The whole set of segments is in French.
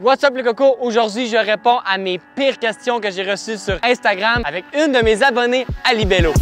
What's up les cocos? Aujourd'hui, je réponds à mes pires questions que j'ai reçues sur Instagram avec une de mes abonnées, Alibello.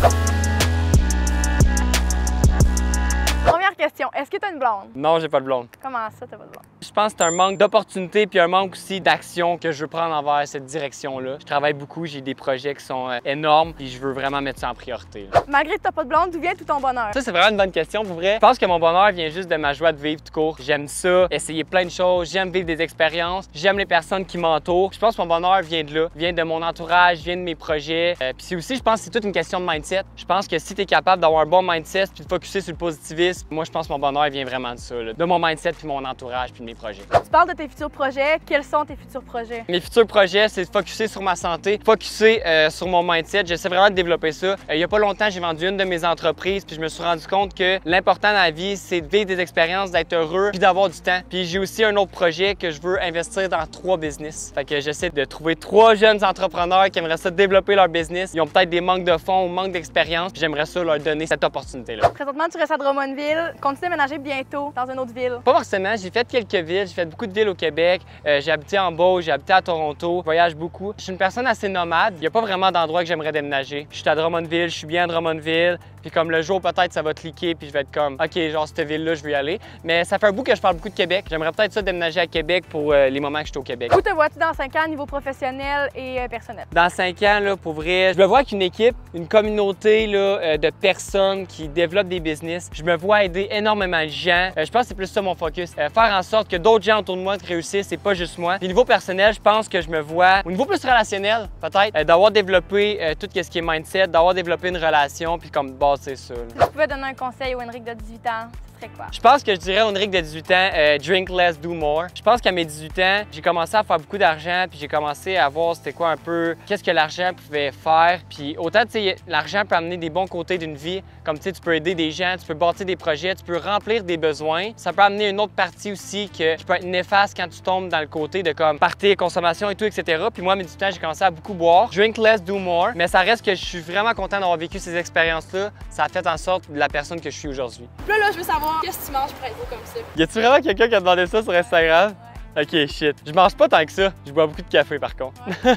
Première question, est-ce que tu as une blonde? Non, j'ai pas de blonde. Comment ça, t'as pas de blonde? Je pense que c'est un manque d'opportunité puis un manque aussi d'action que je veux prendre envers cette direction-là. Je travaille beaucoup, j'ai des projets qui sont énormes et je veux vraiment mettre ça en priorité. Malgré que t'as pas de blonde, d'où vient tout ton bonheur? Ça, c'est vraiment une bonne question pour vrai. Je pense que mon bonheur vient juste de ma joie de vivre tout court. J'aime ça, essayer plein de choses, j'aime vivre des expériences, j'aime les personnes qui m'entourent. Je pense que mon bonheur vient de là, vient de mon entourage, vient de mes projets. Puis c'est aussi, je pense que c'est toute une question de mindset. Je pense que si tu es capable d'avoir un bon mindset puis de focuser sur le positivisme, moi, je pense que mon bonheur vient vraiment de ça, là, de mon mindset puis mon entourage puis de mes projets. Tu parles de tes futurs projets. Quels sont tes futurs projets? Mes futurs projets, c'est de focuser sur ma santé, focuser sur mon mindset. J'essaie vraiment de développer ça. Il y a pas longtemps, j'ai vendu une de mes entreprises puis je me suis rendu compte que l'important dans la vie, c'est de vivre des expériences, d'être heureux puis d'avoir du temps. Puis j'ai aussi un autre projet que je veux investir dans 3 business. Fait que j'essaie de trouver 3 jeunes entrepreneurs qui aimeraient ça développer leur business. Ils ont peut-être des manques de fonds ou manque d'expérience. J'aimerais ça leur donner cette opportunité-là. Présentement, tu restes à Drummondville. Continue de déménager bientôt dans une autre ville. Pas forcément, j'ai fait quelques villes, j'ai fait beaucoup de villes au Québec, j'ai habité en Beauce, j'ai habité à Toronto, je voyage beaucoup. Je suis une personne assez nomade, il n'y a pas vraiment d'endroit que j'aimerais déménager. Je suis à Drummondville, je suis bien à Drummondville, puis comme le jour peut-être ça va cliquer puis je vais être comme OK, genre cette ville-là, je veux y aller. Mais ça fait un bout que je parle beaucoup de Québec. J'aimerais peut-être ça déménager à Québec pour les moments que je suis au Québec. Où te vois-tu dans 5 ans à niveau professionnel et personnel? Dans 5 ans, là, pour vrai, je me vois avec une équipe, une communauté là, de personnes qui développent des business. Je me vois aider énormément de gens. Je pense que c'est plus ça mon focus. Faire en sorte que d'autres gens autour de moi réussissent, c'est pas juste moi. Au niveau personnel, je pense que je me vois, au niveau plus relationnel, peut-être, d'avoir développé tout ce qui est mindset, d'avoir développé une relation, puis comme base, c'est ça. Si tu pouvais donner un conseil au Henrik de 18 ans, ce serait quoi? Je pense que je dirais au Henrik de 18 ans, drink less, do more. Je pense qu'à mes 18 ans, j'ai commencé à faire beaucoup d'argent, puis j'ai commencé à voir c'était quoi un peu, qu'est-ce que l'argent pouvait faire. Puis autant, tu sais, l'argent peut amener des bons côtés d'une vie, comme tu sais, tu peux aider des gens, tu peux bâtir des projets, tu peux remplir des besoins. Ça peut amener une autre partie aussi qui peut être néfaste quand tu tombes dans le côté de comme party, consommation et tout, etc. Puis moi, à mes 18 ans, j'ai commencé à beaucoup boire. Drink less, do more. Mais ça reste que je suis vraiment content d'avoir vécu ces expériences-là. Ça a fait en sorte de la personne que je suis aujourd'hui. Là, je veux savoir, qu'est-ce que tu manges pour être beau comme ça? Y a-tu vraiment quelqu'un qui a demandé ça sur Instagram? Ok, shit. Je mange pas tant que ça. Je bois beaucoup de café par contre. Ouais.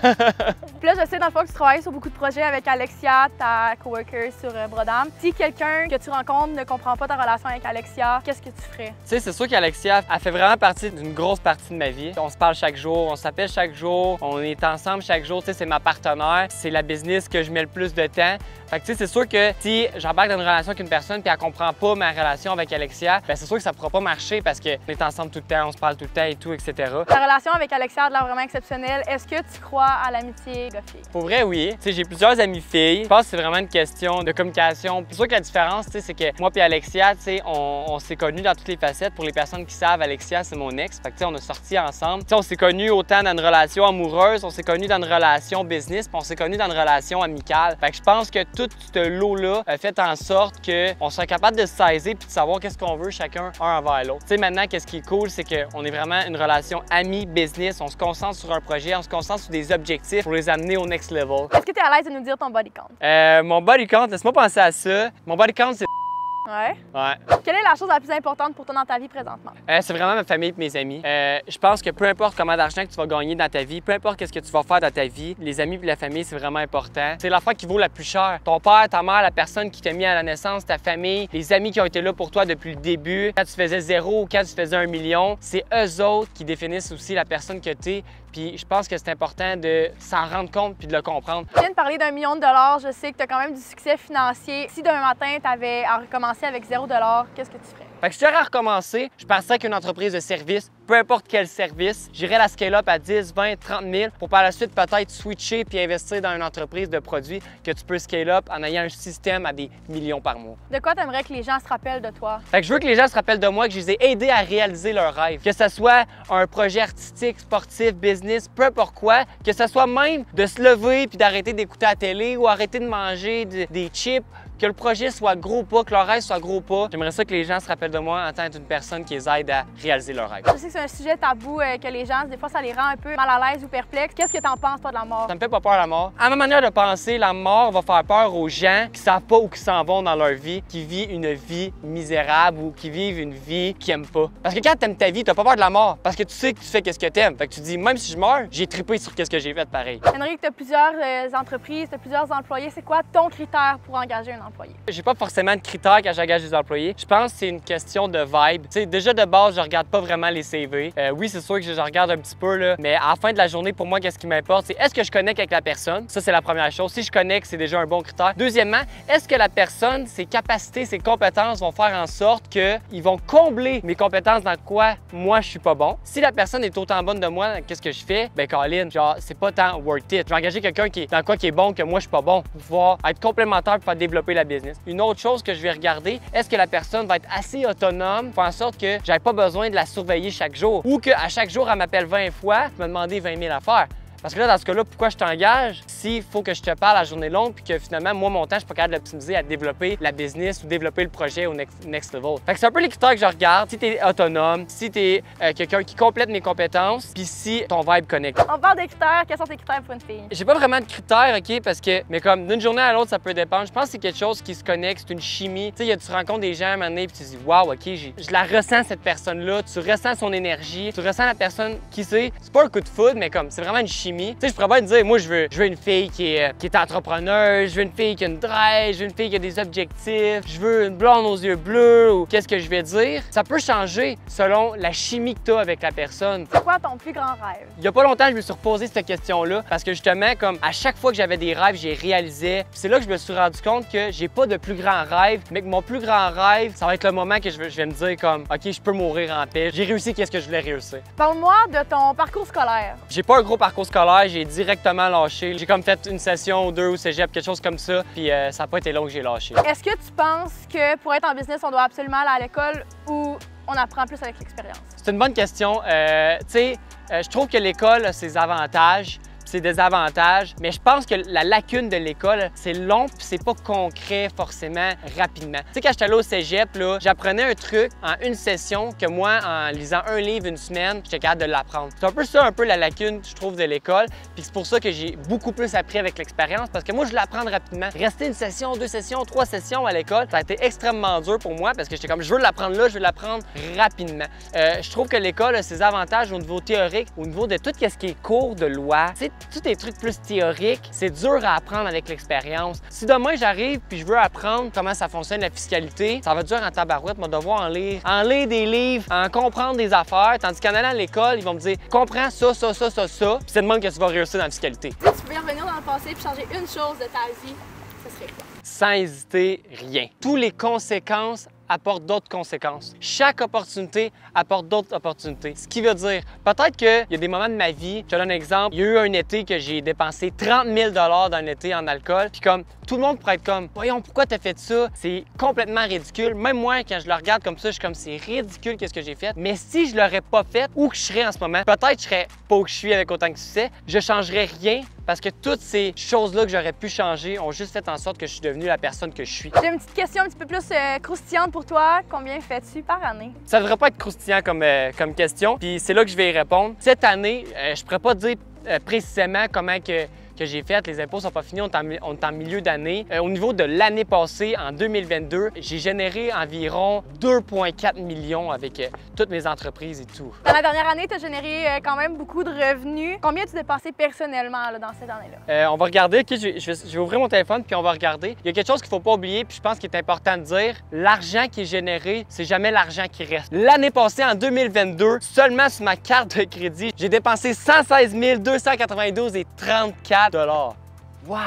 Puis là, je sais dans le fond que tu travailles sur beaucoup de projets avec Alexia, ta coworker sur Brodam. Si quelqu'un que tu rencontres ne comprend pas ta relation avec Alexia, qu'est-ce que tu ferais? Tu sais, c'est sûr qu'Alexia, elle fait vraiment partie d'une grosse partie de ma vie. On se parle chaque jour, on s'appelle chaque jour, on est ensemble chaque jour. Tu sais, c'est ma partenaire. C'est la business que je mets le plus de temps. Fait que tu sais, c'est sûr que si j'embarque dans une relation avec une personne puis elle comprend pas ma relation avec Alexia, ben c'est sûr que ça pourra pas marcher parce qu'on est ensemble tout le temps, on se parle tout le temps et tout, etc. Ta relation avec Alexia a l'air vraiment exceptionnelle. Est-ce que tu crois à l'amitié gars-fille? Pour vrai, oui. Tu sais, j'ai plusieurs amis filles. Je pense que c'est vraiment une question de communication. C'est sûr que la différence, tu sais, c'est que moi et Alexia, tu sais, on s'est connus dans toutes les facettes. Pour les personnes qui savent, Alexia, c'est mon ex. Fait que tu sais, on a sorti ensemble. Tu sais, on s'est connus autant dans une relation amoureuse, on s'est connus dans une relation business, puis on s'est connus dans une relation amicale. Fait que je pense que tout ce lot-là a fait en sorte qu'on soit capable de se saisir puis de savoir qu'est-ce qu'on veut chacun un envers l'autre. Tu sais, maintenant, qu'est-ce qui est cool, c'est qu'on est vraiment une relation amie, business. On se concentre sur un projet, on se concentre sur des objectifs pour les amener au next level. Est-ce que tu es à l'aise de nous dire ton body count? Mon body count, laisse-moi penser à ça. Mon body count, c'est... Ouais. Ouais. Quelle est la chose la plus importante pour toi dans ta vie présentement? C'est vraiment ma famille et mes amis. Je pense que peu importe combien d'argent que tu vas gagner dans ta vie, peu importe qu'est-ce que tu vas faire dans ta vie, les amis et la famille, c'est vraiment important. C'est l'affaire qui vaut la plus chère. Ton père, ta mère, la personne qui t'a mis à la naissance, ta famille, les amis qui ont été là pour toi depuis le début, quand tu faisais 0 ou quand tu faisais 1 million, c'est eux autres qui définissent aussi la personne que tu es. Puis je pense que c'est important de s'en rendre compte puis de le comprendre. Tu viens de parler d'1 million de dollars. Je sais que tu as quand même du succès financier. Si demain matin, tu avais à recommencer avec 0 $, qu'est-ce que tu ferais? Fait que si j'aurais à recommencer, je partirais avec une entreprise de service, peu importe quel service. J'irais la scale-up à 10, 20, 30 000 pour par la suite peut-être switcher puis investir dans une entreprise de produits que tu peux scale-up en ayant un système à des millions par mois. De quoi tu aimerais que les gens se rappellent de toi? Fait que je veux que les gens se rappellent de moi, que je les ai aidés à réaliser leurs rêves. Que ce soit un projet artistique, sportif, business, peu importe quoi. Que ce soit même de se lever puis d'arrêter d'écouter la télé ou arrêter de manger des chips. que le projet soit gros ou pas, que leur rêve soit gros ou pas, j'aimerais ça que les gens se rappellent de moi en tant qu'une personne qui les aide à réaliser leur rêve. Je sais que c'est un sujet tabou que les gens, des fois, ça les rend un peu mal à l'aise ou perplexes. Qu'est-ce que t'en penses, toi, de la mort? Ça me fait pas peur la mort. À ma manière de penser, la mort va faire peur aux gens qui savent pas où ils s'en vont dans leur vie, qui vivent une vie misérable ou qui vivent une vie qu'ils aiment pas. Parce que quand t'aimes ta vie, t'as pas peur de la mort. Parce que tu sais que tu fais qu'est-ce que t'aimes. Fait que tu dis, même si je meurs, j'ai trippé sur qu'est-ce que j'ai fait pareil. Henrik, t'as plusieurs entreprises, t'as plusieurs employés. C'est quoi ton critère pour engager un employé? J'ai pas forcément de critères quand j'engage des employés. Je pense que c'est une question de vibe. Tu sais, déjà de base, je regarde pas vraiment les CV. Oui, c'est sûr que je regarde un petit peu, là, mais à la fin de la journée, pour moi, qu'est-ce qui m'importe, c'est est-ce que je connecte avec la personne? Ça, c'est la première chose. Si je connecte, c'est déjà un bon critère. Deuxièmement, est-ce que la personne, ses capacités, ses compétences vont faire en sorte qu'ils vont combler mes compétences dans quoi moi, je suis pas bon? Si la personne est autant bonne de moi, qu'est-ce que je fais? Ben, Colin, genre, c'est pas tant worth it. Je vais engager quelqu'un qui est dans quoi qui est bon que moi, je suis pas bon pour pouvoir être complémentaire pour faire développer la business. Une autre chose que je vais regarder, est-ce que la personne va être assez autonome pour faire en sorte que j'avais pas besoin de la surveiller chaque jour ou qu'à chaque jour, elle m'appelle 20 fois pour me demander 20 000 affaires. Parce que là, dans ce cas-là, pourquoi je t'engage s'il faut que je te parle à journée longue puis que finalement, moi, mon temps, je suis pas capable de l'optimiser à développer la business ou développer le projet au next level. Fait que c'est un peu les critères que je regarde. Si tu es autonome, si tu es quelqu'un qui complète mes compétences, puis si ton vibe connecte. On parle des critères. Quels sont tes critères pour une fille? J'ai pas vraiment de critères, OK, parce que, mais comme d'une journée à l'autre, ça peut dépendre. Je pense que c'est quelque chose qui se connecte, c'est une chimie. Tu sais, tu rencontres des gens à un moment donné puis tu te dis, waouh, OK, je la ressens, cette personne-là. Tu ressens son énergie, tu ressens la personne qui sait. C'est pas un coup de foudre, mais comme, c'est vraiment une chimie. Tu sais, je pourrais pas te dire, moi, je veux une fille qui est entrepreneur, je veux une fille qui a une drive, je veux une fille qui a des objectifs, je veux une blonde aux yeux bleus ou qu'est-ce que je vais dire. Ça peut changer selon la chimie que tu as avec la personne. C'est quoi ton plus grand rêve? Il y a pas longtemps, je me suis reposé cette question-là parce que justement, comme à chaque fois que j'avais des rêves, j'ai réalisé. C'est là que je me suis rendu compte que j'ai pas de plus grand rêve, mais que mon plus grand rêve, ça va être le moment que je vais me dire comme, OK, je peux mourir en paix. J'ai réussi qu'est-ce que je voulais réussir. Parle-moi de ton parcours scolaire. J'ai pas un gros parcours scolaire, j'ai directement lâché. J'ai comme fait une session ou deux au cégep, quelque chose comme ça, puis ça n'a pas été long que j'ai lâché. Est-ce que tu penses que pour être en business, on doit absolument aller à l'école ou on apprend plus avec l'expérience? C'est une bonne question. Tu sais, je trouve que l'école a ses avantages, ses désavantages, mais je pense que la lacune de l'école, c'est long puis c'est pas concret forcément rapidement. Tu sais, quand j'étais allé au cégep, j'apprenais un truc en une session que moi, en lisant un livre une semaine, j'étais capable de l'apprendre. C'est un peu ça, un peu la lacune, je trouve, de l'école, puis c'est pour ça que j'ai beaucoup plus appris avec l'expérience, parce que moi, je voulais apprendre rapidement. Rester une session, 2 sessions, 3 sessions à l'école, ça a été extrêmement dur pour moi, parce que j'étais comme, je veux l'apprendre là, je veux l'apprendre rapidement. Je trouve que l'école a ses avantages au niveau théorique, au niveau de tout ce qui est cours de loi. Tous les trucs plus théoriques, c'est dur à apprendre avec l'expérience. Si demain j'arrive puis je veux apprendre comment ça fonctionne la fiscalité, ça va être dur en tabarouette, je vais devoir en lire des livres, en comprendre des affaires, tandis qu'en allant à l'école, ils vont me dire « comprends ça, ça, ça, ça, ça », puis c'est de même que tu vas réussir dans la fiscalité. Si tu pouvais revenir dans le passé et changer une chose de ta vie, ce serait quoi? Sans hésiter, rien. Toutes les conséquences apporte d'autres conséquences. Chaque opportunité apporte d'autres opportunités. Ce qui veut dire, peut-être qu'il y a des moments de ma vie, je te donne un exemple, il y a eu un été que j'ai dépensé 30 000 dans l'été en alcool, puis comme tout le monde pourrait être comme, voyons, pourquoi t'as fait ça? C'est complètement ridicule. Même moi, quand je le regarde comme ça, je suis comme, c'est ridicule qu'est-ce que j'ai fait. Mais si je l'aurais pas fait, où que je serais en ce moment, peut-être je serais pas où je suis avec autant de succès, je changerais rien parce que toutes ces choses-là que j'aurais pu changer ont juste fait en sorte que je suis devenu la personne que je suis. J'ai une petite question un petit peu plus croustillante pour toi. Combien fais-tu par année? Ça devrait pas être croustillant comme question, puis c'est là que je vais y répondre. Cette année, je pourrais pas dire précisément comment que j'ai fait. Les impôts sont pas finis, on est en milieu d'année. Au niveau de l'année passée, en 2022, j'ai généré environ 2,4 millions avec toutes mes entreprises et tout. Dans la dernière année, tu as généré quand même beaucoup de revenus. Combien tu dépensé personnellement là, dans cette année-là? On va regarder. Okay, je vais ouvrir mon téléphone puis on va regarder. Il y a quelque chose qu'il faut pas oublier puis je pense qu'il est important de dire. L'argent qui est généré, c'est jamais l'argent qui reste. L'année passée, en 2022, seulement sur ma carte de crédit, j'ai dépensé 116 292,34 $. Wow!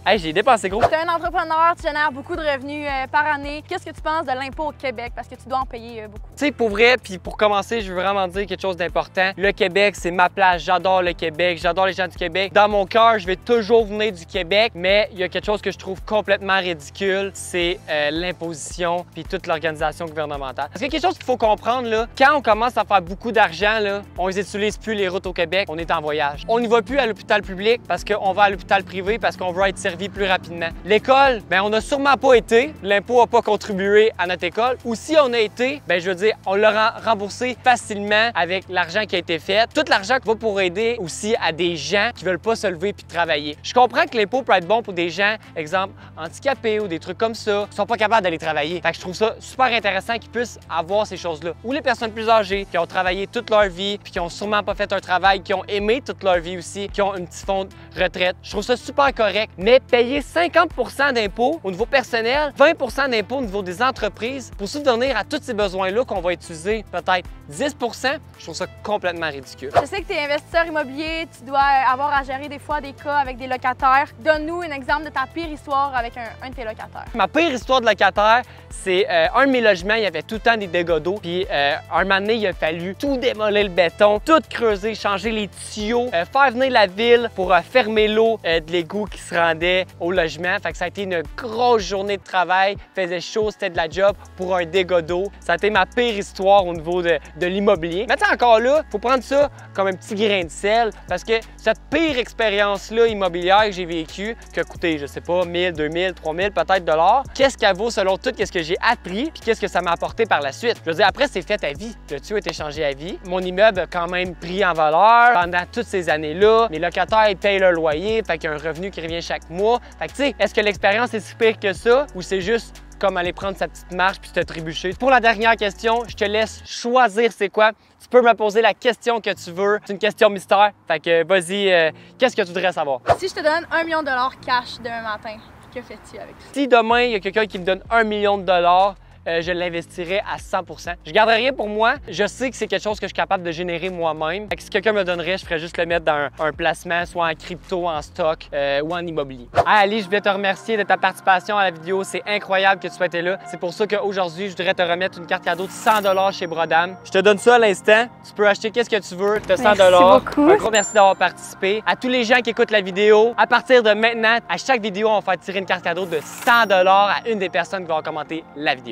Hey, j'ai dépensé gros. Tu es un entrepreneur, tu génères beaucoup de revenus par année. Qu'est-ce que tu penses de l'impôt au Québec? Parce que tu dois en payer beaucoup. Tu sais, pour vrai, puis pour commencer, je veux vraiment dire quelque chose d'important. Le Québec, c'est ma place. J'adore le Québec. J'adore les gens du Québec. Dans mon cœur, je vais toujours venir du Québec, mais il y a quelque chose que je trouve complètement ridicule, c'est l'imposition puis toute l'organisation gouvernementale. Parce qu'il y a quelque chose qu'il faut comprendre, là. Quand on commence à faire beaucoup d'argent, là, on les utilise plus les routes au Québec, on est en voyage. On n'y va plus à l'hôpital public parce qu'on va à l'hôpital privé parce qu'on veut être servi plus rapidement. L'école, ben on n'a sûrement pas été, l'impôt n'a pas contribué à notre école, ou si on a été, ben je veux dire, on l'a remboursé facilement avec l'argent qui a été fait. Tout l'argent qui va pour aider aussi à des gens qui veulent pas se lever puis travailler. Je comprends que l'impôt peut être bon pour des gens, exemple, handicapés ou des trucs comme ça, qui sont pas capables d'aller travailler. Fait que je trouve ça super intéressant qu'ils puissent avoir ces choses-là. Ou les personnes plus âgées, qui ont travaillé toute leur vie, puis qui ont sûrement pas fait un travail, qui ont aimé toute leur vie aussi, qui ont un petit fonds de retraite. Je trouve ça super correct. Mais payer 50 % d'impôts au niveau personnel, 20 % d'impôts au niveau des entreprises pour subvenir à tous ces besoins-là qu'on va utiliser peut-être 10 %, je trouve ça complètement ridicule. Je sais que tu es investisseur immobilier, tu dois avoir à gérer des fois des cas avec des locataires. Donne-nous un exemple de ta pire histoire avec un de tes locataires. Ma pire histoire de locataire, c'est un de mes logements, il y avait tout le temps des dégâts d'eau. Puis un moment donné, il a fallu tout démolir le béton, tout creuser, changer les tuyaux, faire venir la ville pour fermer l'eau de l'égout qui se rendait au logement. Fait que ça a été une grosse journée de travail, faisait chaud, c'était de la job pour un dégât d'eau. Ça a été ma pire histoire au niveau de l'immobilier. Mais encore là, il faut prendre ça comme un petit grain de sel parce que cette pire expérience-là immobilière que j'ai vécue, qui a coûté, je sais pas, 1000, 2000, 3000 peut-être dollars, qu'est-ce qu'elle vaut selon tout, qu'est-ce que j'ai appris, puis qu'est-ce que ça m'a apporté par la suite. Je veux dire, après, c'est fait à vie. Le tuyau a été changé à vie. Mon immeuble a quand même pris en valeur pendant toutes ces années-là. Mes locataires, ils payent leur loyer, fait qu'il y a un revenu qui revient chaque mois. Fait que, tu sais, est-ce que l'expérience est si pire que ça ou c'est juste comme aller prendre sa petite marche puis se trébucher? Pour la dernière question, je te laisse choisir c'est quoi. Tu peux me poser la question que tu veux. C'est une question mystère. Fait que vas-y, qu'est-ce que tu voudrais savoir? Si je te donne 1 million de dollars cash demain matin, que fais-tu avec ça? Si demain, il y a quelqu'un qui me donne 1 million de dollars, je l'investirais à 100 %. Je garderais rien pour moi. Je sais que c'est quelque chose que je suis capable de générer moi-même. Si quelqu'un me donnerait, je ferais juste le mettre dans un placement, soit en crypto, en stock ou en immobilier. Hey, Ali, je voulais te remercier de ta participation à la vidéo. C'est incroyable que tu sois été là. C'est pour ça qu'aujourd'hui, je voudrais te remettre une carte cadeau de 100 $ chez Brodam. Je te donne ça à l'instant. Tu peux acheter qu'est-ce que tu veux. Tu as 100 $. Merci beaucoup. Un gros merci d'avoir participé. À tous les gens qui écoutent la vidéo, à partir de maintenant, à chaque vidéo, on va faire tirer une carte cadeau de 100 $ à une des personnes qui vont commenter la vidéo.